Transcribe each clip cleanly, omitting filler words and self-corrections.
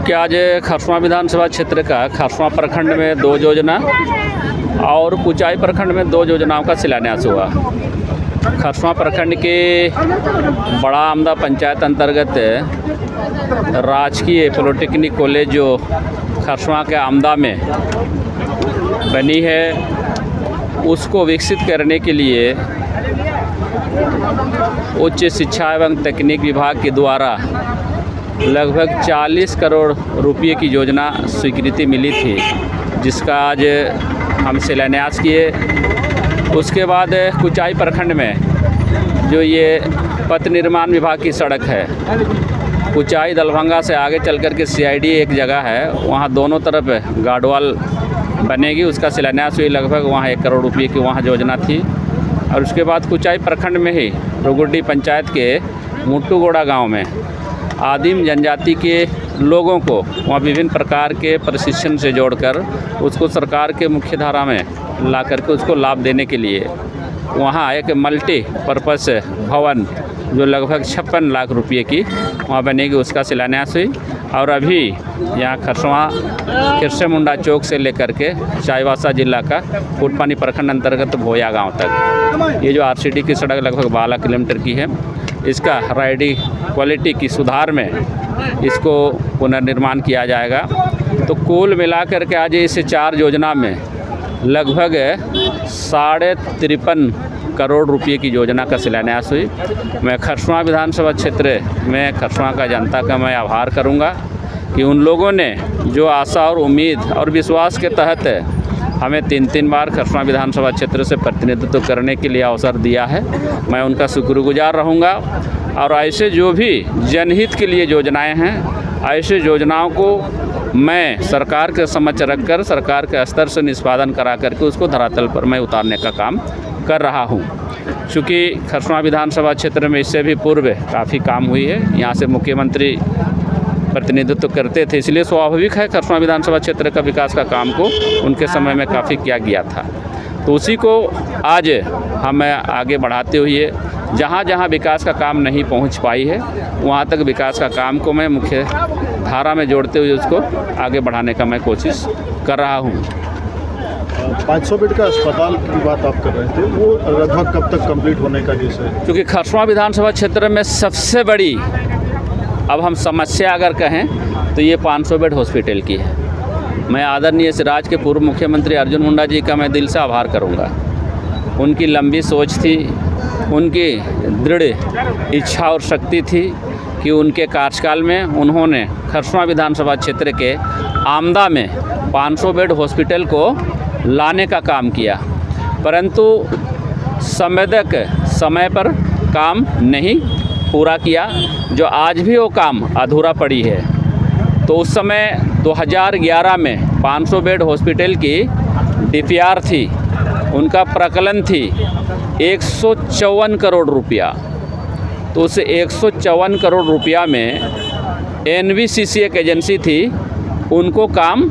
कि आज खरसवां विधानसभा क्षेत्र का खरसवां प्रखंड में 2 योजना और कुचाई प्रखंड में 2 योजनाओं का शिलान्यास हुआ। खरसवां प्रखंड के बड़ा आमदा पंचायत अंतर्गत राजकीय पॉलिटेक्निक कॉलेज जो खरसवां के आमदा में बनी है, उसको विकसित करने के लिए उच्च शिक्षा एवं तकनीक विभाग के द्वारा लगभग 40 करोड़ रुपए की योजना स्वीकृति मिली थी, जिसका आज हम शिलान्यास किए। उसके बाद कुचाई प्रखंड में जो ये पथ निर्माण विभाग की सड़क है, कुचाई दलभंगा से आगे चल कर के सीआईडी एक जगह है, वहाँ दोनों तरफ गार्डवाल बनेगी, उसका शिलान्यास हुई। लगभग वहाँ 1 करोड़ रुपये की वहाँ योजना थी। और उसके बाद कुचाई प्रखंड में ही रोगुड्डी पंचायत के मुट्टूगोड़ा गांव में आदिम जनजाति के लोगों को वहाँ विभिन्न प्रकार के प्रशिक्षण से जोड़कर उसको सरकार के मुख्य धारा में ला करके उसको लाभ देने के लिए वहाँ एक मल्टीपर्पस भवन जो लगभग 56 लाख रुपए की वहाँ बनेगी, उसका शिलान्यास हुई। और अभी यहाँ खरसवां खिरसे मुंडा चौक से लेकर के चाईबासा जिला का कोटपानी प्रखंड अंतर्गत भोया गांव तक ये जो आरसीडी की सड़क लगभग 12 किलोमीटर की है, इसका राइडिंग क्वालिटी की सुधार में इसको पुनर्निर्माण किया जाएगा। तो कुल मिलाकर के आज इस 4 योजना में लगभग 53.5 करोड़ रुपए की योजना का शिलान्यास हुई। मैं खरसवां विधानसभा क्षेत्र में खरसवां का जनता का मैं आभार करूंगा कि उन लोगों ने जो आशा और उम्मीद और विश्वास के तहत हमें 3 बार खरसवां विधानसभा क्षेत्र से प्रतिनिधित्व करने के लिए अवसर दिया है। मैं उनका शुक्रगुजार रहूँगा और ऐसे जो भी जनहित के लिए योजनाएं हैं, ऐसे योजनाओं को मैं सरकार के समक्ष रखकर सरकार के स्तर से निष्पादन करा करके उसको धरातल पर मैं उतारने का काम कर रहा हूँ। चूँकि खरसवां विधानसभा क्षेत्र में इससे भी पूर्व काफ़ी काम हुई है, यहाँ से मुख्यमंत्री प्रतिनिधित्व करते थे, इसलिए स्वाभाविक है खरसवां विधानसभा क्षेत्र का विकास का काम को उनके समय में काफ़ी किया गया था। तो उसी को आज हम आगे बढ़ाते हुए जहाँ जहाँ विकास का काम नहीं पहुँच पाई है, वहाँ तक विकास का काम को मैं मुख्य धारा में जोड़ते हुए उसको आगे बढ़ाने का मैं कोशिश कर रहा हूँ। 500 बेड का अस्पताल की बात आप कर रहे थे, वो लगभग कब तक कंप्लीट होने का विषय है? क्योंकि खरसवां विधानसभा क्षेत्र में सबसे बड़ी अब हम समस्या अगर कहें तो ये 500 बेड हॉस्पिटल की है। मैं आदरणीय राज्य के पूर्व मुख्यमंत्री अर्जुन मुंडा जी का मैं दिल से आभार करूंगा। उनकी लंबी सोच थी, उनकी दृढ़ इच्छा और शक्ति थी कि उनके कार्यकाल में उन्होंने खरसवां विधानसभा क्षेत्र के आमदा में 500 बेड हॉस्पिटल को लाने का काम किया, परंतु संवेदक समय पर काम नहीं पूरा किया, जो आज भी वो काम अधूरा पड़ी है। तो उस समय 2011 में 500 बेड हॉस्पिटल की डीपीआर थी, उनका प्रकलन थी 154 करोड़ रुपया। तो उस 154 करोड़ रुपया में एनबीसीसी एक एजेंसी थी, उनको काम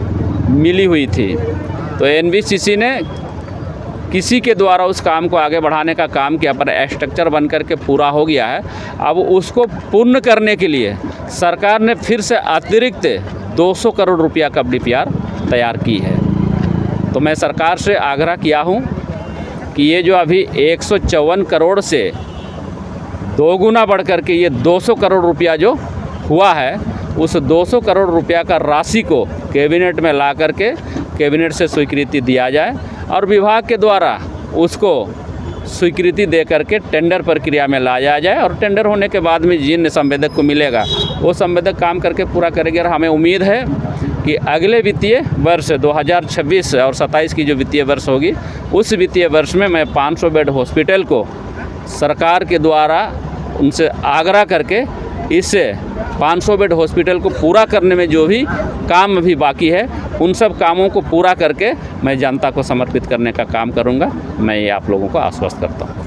मिली हुई थी। तो एनबीसीसी ने किसी के द्वारा उस काम को आगे बढ़ाने का काम किया, पर स्ट्रक्चर बन करके पूरा हो गया है। अब उसको पूर्ण करने के लिए सरकार ने फिर से अतिरिक्त 200 करोड़ रुपया का डीपीआर तैयार की है। तो मैं सरकार से आग्रह किया हूँ कि ये जो अभी 154 करोड़ से 2 गुना बढ़ करके ये 200 करोड़ रुपया जो हुआ है, उस 200 करोड़ रुपया का राशि को कैबिनेट में ला करके कैबिनेट से स्वीकृति दिया जाए और विभाग के द्वारा उसको स्वीकृति दे करके टेंडर प्रक्रिया में लाया जाए। और टेंडर होने के बाद में जिन संवेदक को मिलेगा वो संवेदक काम करके पूरा करेंगे। और हमें उम्मीद है कि अगले वित्तीय वर्ष 2026 और 27 की जो वित्तीय वर्ष होगी, उस वित्तीय वर्ष में मैं 500 बेड हॉस्पिटल को सरकार के द्वारा उनसे आग्रह करके इस 500 बेड हॉस्पिटल को पूरा करने में जो भी काम अभी बाकी है, उन सब कामों को पूरा करके मैं जनता को समर्पित करने का काम करूंगा। मैं ये आप लोगों को आश्वस्त करता हूँ।